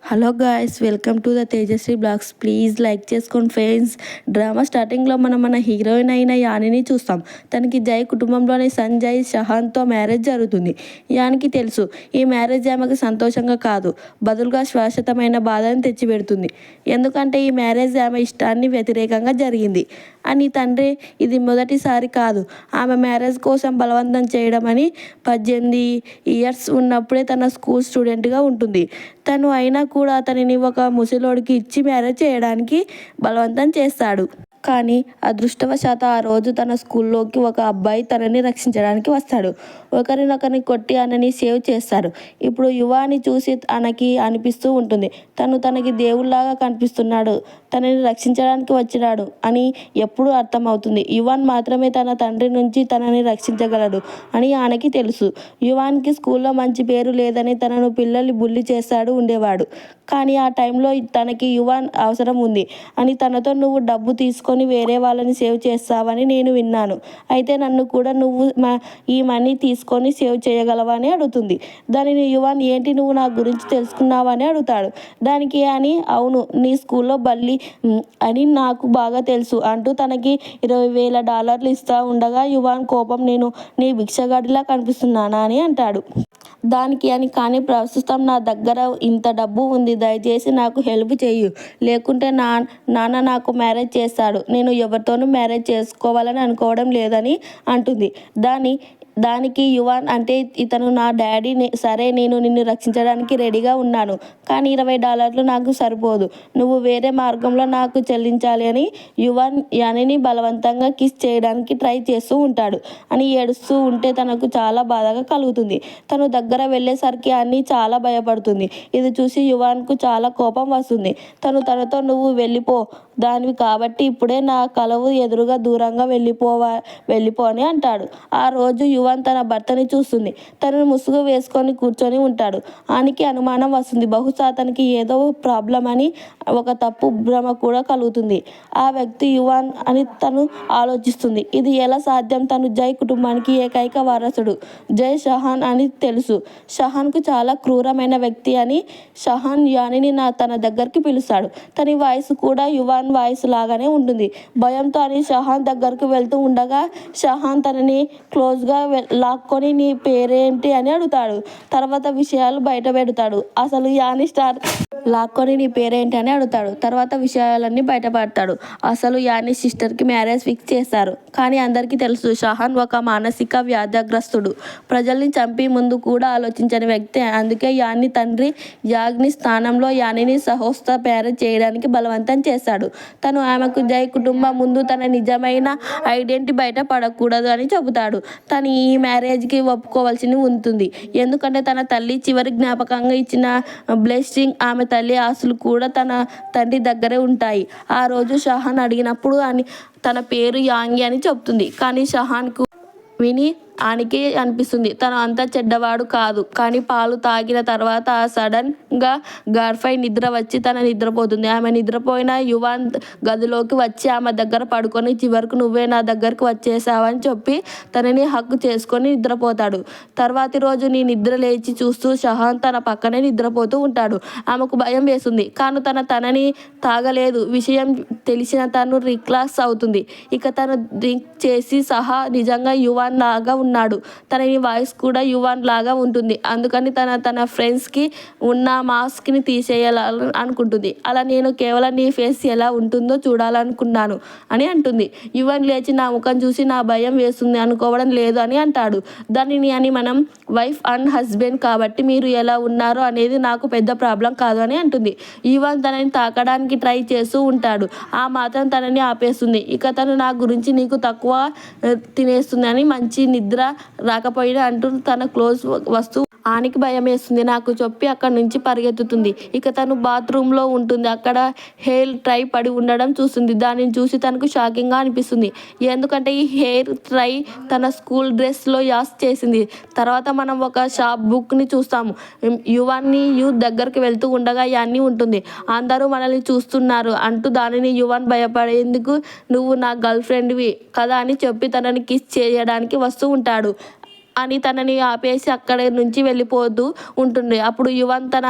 Hello guys, welcome to the Tejaswi blogs. Please like చేసుకోండి friends. Drama స్టార్టింగ్లో మనం మన హీరోయిన్ అయిన యానిని చూస్తాం. తనకి జై కుటుంబంలోని సంజయ్ షహాన్తో మ్యారేజ్ జరుగుతుంది. యానికి తెలుసు ఈ మ్యారేజ్ ఆమెకు సంతోషంగా కాదు, బదులుగా శాశ్వతమైన బాధను తెచ్చిపెడుతుంది. ఎందుకంటే ఈ మ్యారేజ్ ఆమె ఇష్టాన్ని వ్యతిరేకంగా జరిగింది అని తండ్రి ఇది మొదటిసారి కాదు ఆమె మ్యారేజ్ కోసం బలవంతం చేయడం అని. 18 ఇయర్స్ ఉన్నప్పుడే తన స్కూల్ స్టూడెంట్గా ఉంటుంది. తను అయినా కూడా అతనిని ఒక ముసలోడికి ఇచ్చి మ్యారేజ్ చేయడానికి బలవంతం చేస్తాడు. కానీ అదృష్టవశాత్తు ఆ రోజు తన స్కూల్లోకి ఒక అబ్బాయి తనని రక్షించడానికి వస్తాడు. ఒకరినొకరిని కొట్టి ఆమెని సేవ్ చేస్తారు. ఇప్పుడు యువాని చూసి తనకి అనిపిస్తూ ఉంటుంది, తను తనకి దేవుళ్లాగా కనిపిస్తున్నాడు, తనని రక్షించడానికి వచ్చినాడు అని ఎప్పుడు అర్థమవుతుంది. యువాన్ మాత్రమే తన తండ్రి నుంచి తనని రక్షించగలడు అని ఆమెకి తెలుసు. యువాన్కి స్కూల్లో మంచి పేరు లేదని తనను పిల్లలు బుల్లి చేస్తాడు ఉండేవాడు. కానీ ఆ టైంలో తనకి యువాన్ అవసరం ఉంది అని తనతో నువ్వు డబ్బు తీసుకొని వేరే వాళ్ళని సేవ్ చేస్తావని నేను విన్నాను. అయితే నన్ను కూడా నువ్వు ఈ మనీ తీసుకొని సేవ్ చేయగలవా అని అడుగుతుంది. దానిని యువాన్ ఏంటి నువ్వు నా గురించి తెలుసుకున్నావని అడుగుతాడు. దానికి అని అవును, నీ స్కూల్లో బల్లి అని నాకు బాగా తెలుసు అంటూ తనకి $20,000 ఇస్తా ఉండగా యువాన్ కోపం నేను నీ భిక్షగాడిలా కనిపిస్తున్నానా అని అంటాడు. దానికి అని కానీ ప్రస్తుతం నా దగ్గర ఇంత డబ్బు ఉంది, దయచేసి నాకు హెల్ప్ చెయ్యు, లేకుంటే నాన్న నాకు మ్యారేజ్ చేస్తాడు, నేను ఎవరితోనూ మ్యారేజ్ చేసుకోవాలని అనుకోవడం లేదని అంటుంది. దానికి యువాన్ అంటే ఇతను నా డాడీ, సరే నేను నిన్ను రక్షించడానికి రెడీగా ఉన్నాను, కానీ $20 నాకు సరిపోదు, నువ్వు వేరే మార్గంలో నాకు చెల్లించాలి అని యువాన్ యానిని బలవంతంగా కిస్ చేయడానికి ట్రై చేస్తూ ఉంటాడు. అని ఏడుస్తూ ఉంటే తనకు చాలా బాధగా కలుగుతుంది. తను దగ్గర వెళ్ళేసరికి అన్ని చాలా భయపడుతుంది. ఇది చూసి యువాన్కు చాలా కోపం వస్తుంది. తనతో నువ్వు వెళ్ళిపో దానివి కాబట్టి ఇప్పుడే నా కలవు ఎదురుగా దూరంగా వెళ్ళిపో అని అంటాడు. ఆ రోజు యువాన్ తన భర్తని చూస్తుంది. తనను ముసుగు వేసుకొని కూర్చొని ఉంటాడు. ఆనికి అనుమానం వస్తుంది, బహుశా అతనికి ఏదో ప్రాబ్లం అని. ఒక తప్పు భ్రమ కూడా కలుగుతుంది. ఆ వ్యక్తి యువాన్ అని తను ఆలోచిస్తుంది. ఇది ఎలా సాధ్యం? తను జై కుటుంబానికి ఏకైక వారసుడు. జై షహాన్ అని తెలుసు. షహాన్కు చాలా క్రూరమైన వ్యక్తి అని. షహాన్ యానిని తన దగ్గరికి పిలుస్తాడు. తన వాయిస్ కూడా యువాన్ వాయిస్ లాగానే ఉంటుంది. భయంతో అని షహాన్ దగ్గరకు వెళ్తూ ఉండగా షహాన్ తనని క్లోజ్గా లాక్కొని నీ పేరేంటి అని అడుగుతాడు. తర్వాత విషయాలు బయట పెడతాడు. అసలు యాని స్టార్ లాక్కొని నీ పేరేంటి అని అడుగుతాడు. తర్వాత విషయాలన్నీ బయటపడతాడు. అసలు యాని సిస్టర్కి మ్యారేజ్ ఫిక్స్ చేస్తారు. కానీ అందరికీ తెలుసు షహాన్ ఒక మానసిక వ్యాధిగ్రస్తుడు, ప్రజల్ని చంపి ముందు కూడా ఆలోచించని వ్యక్తి. అందుకే యాని తండ్రి యాగ్ని స్థానంలో యానిని సహోస్త మ్యారేజ్ చేయడానికి బలవంతం చేశాడు. తను ఆమెకు జై కుటుంబం ముందు తన నిజమైన ఐడెంటిటీ బయట పడకూడదు అని చెబుతాడు. తను ఈ మ్యారేజ్కి ఒప్పుకోవాల్సి ఉంటుంది. ఎందుకంటే తన తల్లి చివరి జ్ఞాపకంగా ఇచ్చిన బ్లెస్సింగ్, ఆమె తల్లి ఆస్తులు కూడా తన తండ్రి దగ్గరే ఉంటాయి. ఆ రోజు షహాన్ అడిగినప్పుడు తన పేరు యాంగి అని చెప్తుంది. కానీ షహాన్కు విని ఆనికి అనిపిస్తుంది తను అంత చెడ్డవాడు కాదు. కానీ పాలు తాగిన తర్వాత సడన్గా గార్ఫై నిద్ర వచ్చి తన నిద్రపోతుంది. ఆమె నిద్రపోయిన యువాన్ గదిలోకి వచ్చి ఆమె దగ్గర పడుకొని చివరకు నువ్వే నా దగ్గరకు వచ్చేసావని చెప్పి తనని హక్కు చేసుకొని నిద్రపోతాడు. తర్వాతి రోజు నీ నిద్ర లేచి చూస్తూ షహాన్ తన పక్కనే నిద్రపోతూ ఉంటాడు. ఆమెకు భయం వేస్తుంది. కానీ తనని తాగలేదు విషయం తెలిసిన తను రిలాక్స్ అవుతుంది. ఇక తను డ్రింక్ చేసి సహా నిజంగా యువాన్ లాగా ఉన్నాడు. తన వాయిస్ కూడా యువాన్ లాగా ఉంటుంది. అందుకని తన ఫ్రెండ్స్కి ఉన్న మాస్క్ని తీసేయాలని అనుకుంటుంది. అలా నేను కేవలం నీ ఫేస్ ఎలా ఉంటుందో చూడాలనుకున్నాను అని అంటుంది. యువాన్ లేచి నా ముఖం చూసి నా భయం వేస్తుంది అనుకోవడం లేదు అని అంటాడు. దానిని అని మనం వైఫ్ అండ్ హస్బెండ్ కాబట్టి మీరు ఎలా ఉన్నారో అనేది నాకు పెద్ద ప్రాబ్లం కాదు అని అంటుంది. యువాన్ తనని తాకడానికి ట్రై చేస్తూ ఉంటాడు. ఆ మాత్రం తనని ఆపేస్తుంది. ఇక తను నా గురించి నీకు తక్కువ తినేస్తుంది అని మంచి నిద్ర రాకపోయినా అంటూ తన క్లోజ్ వస్తూ ఆనికి భయం వేస్తుంది. నాకు చెప్పి అక్కడి నుంచి పరిగెత్తుతుంది. ఇక తను బాత్రూంలో ఉంటుంది. అక్కడ హెయిర్ ట్రై పడి ఉండడం చూస్తుంది. దానిని చూసి తనకు షాకింగ్గా అనిపిస్తుంది. ఎందుకంటే ఈ హెయిర్ ట్రై తన స్కూల్ డ్రెస్లో యాస్ చేసింది. తర్వాత మనం ఒక షాప్ బుక్ని చూస్తాము. యువాన్ని దగ్గరికి వెళ్తూ ఉండగా యాన్ని ఉంటుంది. అందరూ మనల్ని చూస్తున్నారు అంటూ దానిని యువాన్ భయపడేందుకు నువ్వు నా గర్ల్ ఫ్రెండ్వి కదా అని చెప్పి తనని కిస్ చేయడానికి వస్తూ ఉంటాడు. అని తనని ఆపేసి అక్కడి నుంచి వెళ్ళిపోతూ ఉంటుంది. అప్పుడు యువన్ తన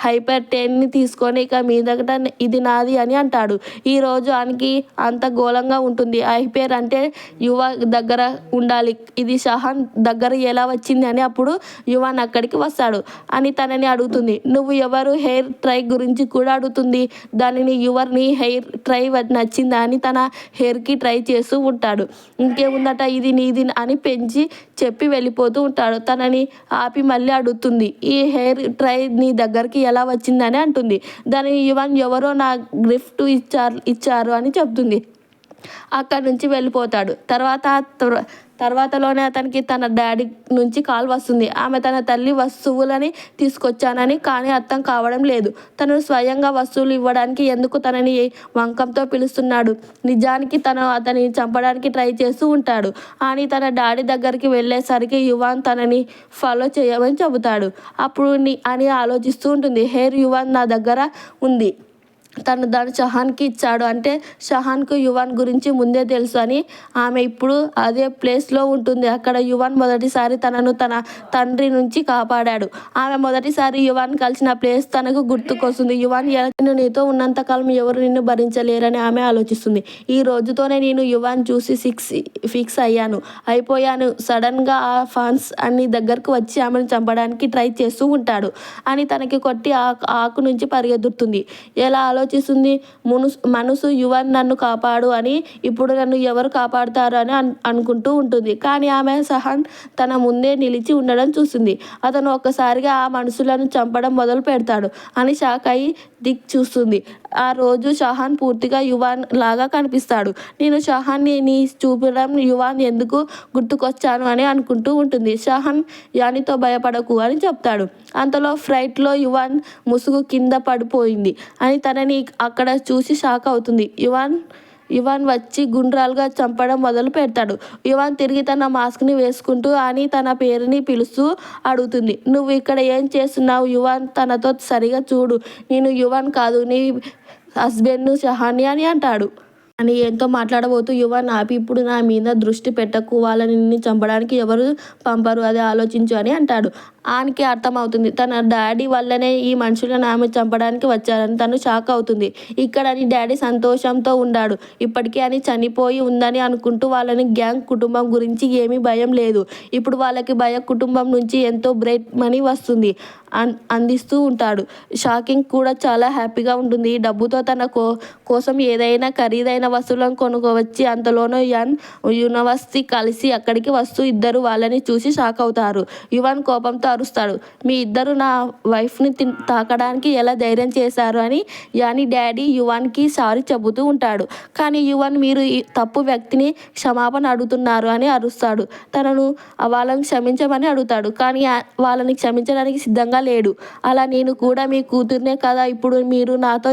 హైపర్ 10ని తీసుకొని ఇక మీదట ఇది నాది అని అంటాడు. ఈరోజు ఆనికి అంత ఘోరంగా ఉంటుంది. హైపర్ అంటే యువ దగ్గర ఉండాలి, ఇది షహాన్ దగ్గర ఎలా వచ్చింది అని. అప్పుడు యువన్ అక్కడికి వస్తాడు అని తనని అడుగుతుంది. నువ్వు ఎవరు హెయిర్ ట్రై గురించి కూడా అడుగుతుంది. దానిని యువర్ని హెయిర్ ట్రై నచ్చిందా అని తన హెయిర్కి ట్రై చేస్తూ ఉంటాడు. ఇంకేముందట ఇది నీది అని పెంచి చెప్పి వెళ్ళిపోతూ ఉంటాడు. తనని ఆపి మళ్ళీ అడుగుతుంది, ఈ హెయిర్ ట్రై నీ దగ్గరికి ఎలా వచ్చిందని అంటుంది. దాని యువన్ ఎవరో నా గిఫ్ట్ ఇచ్చారు అని చెప్తుంది. అక్కడి నుంచి వెళ్ళిపోతాడు. తర్వాతలోనే అతనికి తన డాడీ నుంచి కాల్ వస్తుంది. ఆమె తన తల్లి వస్తువులని తీసుకొచ్చానని, కానీ అర్థం కావడం లేదు. తను స్వయంగా వస్తువులు ఇవ్వడానికి ఎందుకు తనని వంకంతో పిలుస్తున్నాడు. నిజానికి తను అతన్ని చంపడానికి ట్రై చేస్తూ ఉంటాడు. అని తన డాడీ దగ్గరికి వెళ్ళేసరికి యువాన్ తనని ఫాలో చేయమని చెబుతాడు. అప్పుడు అని ఆలోచిస్తూ ఉంటుంది. హెయిర్ యువాన్ నా దగ్గర ఉంది, తను దాన్ని షహాన్కి ఇచ్చాడు అంటే షహాన్కు యువన్ గురించి ముందే తెలుసు అని. ఆమె ఇప్పుడు అదే ప్లేస్లో ఉంటుంది. అక్కడ యువన్ మొదటిసారి తనను తన తండ్రి నుంచి కాపాడాడు. ఆమె మొదటిసారి యువన్ కలిసిన ప్లేస్ తనకు గుర్తుకొస్తుంది. యువన్ నేను నీతో ఉన్నంతకాలం ఎవరు నిన్ను భరించలేరని ఆమె ఆలోచిస్తుంది. ఈ రోజుతోనే నేను యువన్ చూసి ఫిక్స్ అయిపోయాను. సడన్గా ఆ ఫాన్స్ అన్ని దగ్గరకు వచ్చి ఆమెను చంపడానికి ట్రై చేస్తూ ఉంటాడు అని తనకి కొట్టి ఆకు నుంచి పరిగెత్తుతుంది. ఎలా ఆలోచిస్తుంది. మనసు యువన్ నన్ను కాపాడు అని, ఇప్పుడు నన్ను ఎవరు కాపాడుతారు అని అనుకుంటూ ఉంటుంది. కానీ ఆమె షహాన్ తన ముందే నిలిచి ఉండడం చూస్తుంది. అతను ఒక్కసారిగా ఆ మనుషులను చంపడం మొదలు పెడతాడు అని షాక్ అయి చూస్తుంది. ఆ రోజు షహాన్ పూర్తిగా యువాన్ లాగా కనిపిస్తాడు. నేను షహాన్ని నీ చూపడం యువాన్ ఎందుకు గుర్తుకొచ్చాను అని అనుకుంటూ ఉంటుంది. షహాన్ యానితో భయపడకు అని చెప్తాడు. అంతలో ఫ్లైట్లో యువాన్ ముసుగు కింద పడిపోయింది అని తనని అక్కడ చూసి షాక్ అవుతుంది. యువాన్ వచ్చి గుండ్రాలుగా చంపడం మొదలు పెడతాడు. యువాన్ తిరిగి తన మాస్క్ని వేసుకుంటూ అని తన పేరుని పిలుస్తూ అడుగుతుంది. నువ్వు ఇక్కడ ఏం చేస్తున్నావు? యువాన్ తనతో సరిగా చూడు, నేను యువాన్ కాదు, నీ హస్బెండ్ను షహాని అని అంటాడు. అని ఎంతో మాట్లాడబోతూ యువన్ ఆపి, ఇప్పుడు నా మీద దృష్టి పెట్టకు, వాళ్ళని చంపడానికి ఎవరు పంపరు, అది ఆలోచించు అని అంటాడు. ఆనికి అర్థమవుతుంది తన డాడీ వల్లనే ఈ మనుషులను ఆమె చంపడానికి వచ్చారని. తను షాక్ అవుతుంది. ఇక్కడ నీ డాడీ సంతోషంతో ఉన్నాడు ఇప్పటికీ అని, చనిపోయి ఉందని అనుకుంటూ. వాళ్ళని గ్యాంగ్ కుటుంబం గురించి ఏమీ భయం లేదు. ఇప్పుడు వాళ్ళకి కుటుంబం నుంచి ఎంతో బ్రైట్ మనీ వస్తుంది అందిస్తూ ఉంటాడు. షాకింగ్ కూడా చాలా హ్యాపీగా ఉంటుంది. ఈ డబ్బుతో తన కోసం ఏదైనా ఖరీదైన వస్తువులను కొనుక్కోవచ్చి. అంతలోనూ యూనివర్సిటీ కలిసి అక్కడికి వస్తూ ఇద్దరు వాళ్ళని చూసి షాక్ అవుతారు. యువన్ కోపంతో అరుస్తాడు, మీ ఇద్దరు నా వైఫ్ని తాకడానికి ఎలా ధైర్యం చేశారు అని. యాని డాడీ యువన్కి సారీ చెబుతూ ఉంటాడు. కానీ యువన్ మీరు ఈ తప్పు వ్యక్తిని క్షమాపణ అడుగుతున్నారు అని అరుస్తాడు. తనను వాళ్ళని క్షమించమని అడుగుతాడు. కానీ వాళ్ళని క్షమించడానికి సిద్ధంగా లేడు. అలా నేను కూడా మీ కూతుర్నే కదా, ఇప్పుడు మీరు నాతో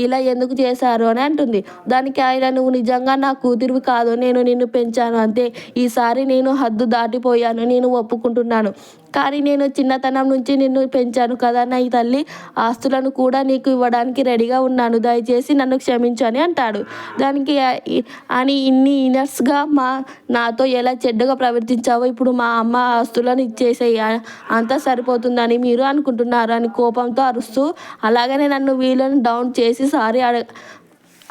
ఇలా ఎందుకు చేశారు అని అంటుంది. దానికి ఆయన, నువ్వు నిజంగా నా కూతురివి కాదు, నేను నిన్ను పెంచాను అంతే. ఈసారి నేను హద్దు దాటిపోయాను, నేను ఒప్పుకుంటున్నాను. కానీ నేను చిన్నతనం నుంచి నిన్ను పెంచాను కదా, నా ఈ తల్లి ఆస్తులను కూడా నీకు ఇవ్వడానికి రెడీగా ఉన్నాను, దయచేసి నన్ను క్షమించు అని అంటాడు. దానికి అని ఇన్ని ఇయర్స్గా నాతో ఎలా చెడ్డగా ప్రవర్తించావో ఇప్పుడు మా అమ్మ ఆస్తులను ఇచ్చేసేయి, అంతా సరిపోతుందని మీరు అనుకుంటున్నారు అని కోపంతో అరుస్తూ, అలాగనే నన్ను వీళ్ళని డౌన్ చేసి సారీ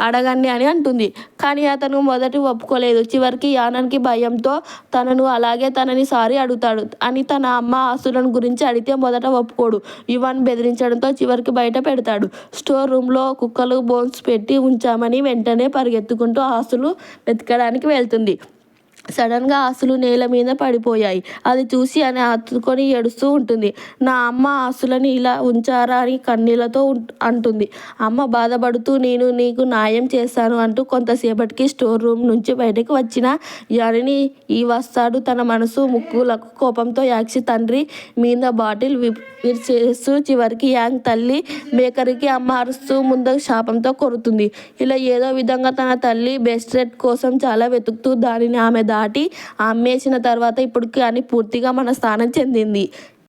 అడగండి అని అంటుంది. కానీ అతను మొదటి ఒప్పుకోలేదు. చివరికి యానన్కి భయంతో తనని సారీ అడుగుతాడు అని తన అమ్మ ఆస్తులను గురించి అడిగితే మొదట ఒప్పుకోడు. యువన్ బెదిరించడంతో చివరికి బయట పెడతాడు. స్టోర్ రూమ్లో కుక్కలు బోన్స్ పెట్టి ఉంచామని వెంటనే పరిగెత్తుకుంటూ ఆస్తులు వెతకడానికి వెళ్తుంది. సడన్గా ఆస్తులు నేల మీద పడిపోయాయి. అది చూసి అని హత్తుకొని ఏడుస్తూ ఉంటుంది. నా అమ్మ ఆస్తులని ఇలా ఉంచారా అని కన్నీళ్లతో అంటుంది. అమ్మ బాధపడుతూ, నేను నీకు న్యాయం చేస్తాను అంటూ కొంతసేపటికి స్టోర్ రూమ్ నుంచి బయటకు వచ్చిన యానిని వస్తాడు. తన మనసు ముక్కులకు కోపంతో యాక్సి తండ్రి మీద బాటిల్ విరిచేస్తూ చివరికి యాంగ్ తల్లి బేకరీకి అమ్మ అరుస్తూ ముందు శాపంతో కొరుతుంది. ఇలా ఏదో విధంగా తన తల్లి బ్రేస్లెట్ కోసం చాలా వెతుకుతూ దానిని ఆమె దాటి అమ్మేసిన తర్వాత ఇప్పటికి అని పూర్తిగా మన స్థానం చెందింది.